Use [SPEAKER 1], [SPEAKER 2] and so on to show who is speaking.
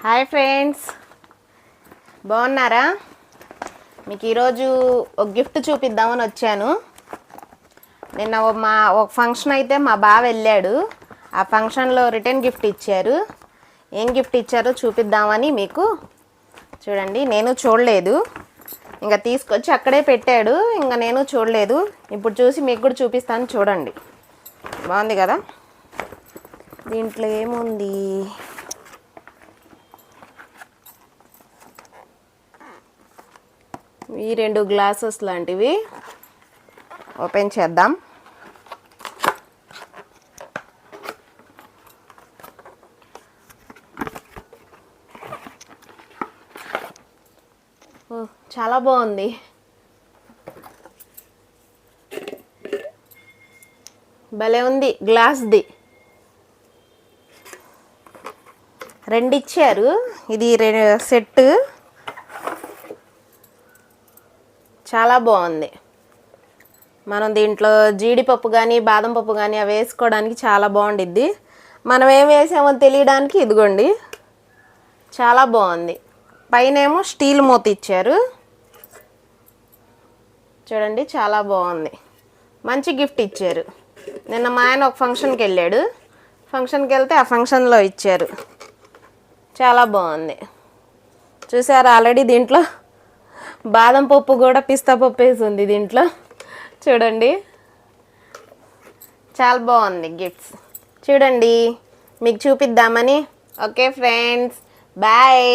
[SPEAKER 1] Hi friends, బాగున్నారా? మీకు ఈరోజు ఒక గిఫ్ట్ చూపిద్దామని వచ్చాను. నిన్న ఒక ఫంక్షన్ అయితే మా బావ వెళ్ళాడు. ఆ ఫంక్షన్లో రిటర్న్ గిఫ్ట్ ఇచ్చారు. ఏం గిఫ్ట్ ఇచ్చారో చూపిద్దామని మీకు. చూడండి, నేను చూడలేదు, ఇంకా తీసుకొచ్చి అక్కడే పెట్టాడు. ఇంకా నేను చూడలేదు. ఇప్పుడు చూసి మీకు కూడా చూపిస్తాను. చూడండి, బాగుంది కదా. దీంట్లో ఏముంది? ఈ 2 గ్లాసెస్ లాంటివి ఓపెన్ చేద్దాం. చాలా బాగుంది. భలే ఉంది. గ్లాస్ది 2 ఇచ్చారు. ఇది సెట్. చాలా బాగుంది. మనం దీంట్లో జీడిపప్పు కానీ బాదం పప్పు కానీ అవి వేసుకోవడానికి చాలా బాగుండిద్ది. మనం ఏం వేసామో తెలియడానికి ఇదిగోండి, చాలా బాగుంది. పైన ఏమో స్టీల్ మూత ఇచ్చారు. చూడండి, చాలా బాగుంది. మంచి గిఫ్ట్ ఇచ్చారు. నిన్న మా ఆయన ఒక ఫంక్షన్కి వెళ్ళాడు. ఫంక్షన్కి వెళ్తే ఆ ఫంక్షన్లో ఇచ్చారు. చాలా బాగుంది. చూసారా, ఆల్రెడీ దీంట్లో బాదం పప్పు కూడా పిస్తా పప్పు వేసి ఉంది దీంట్లో. చూడండి, చాలా బాగుంది గిఫ్ట్స్. చూడండి, మీకు చూపిద్దామని. Okay friends, bye.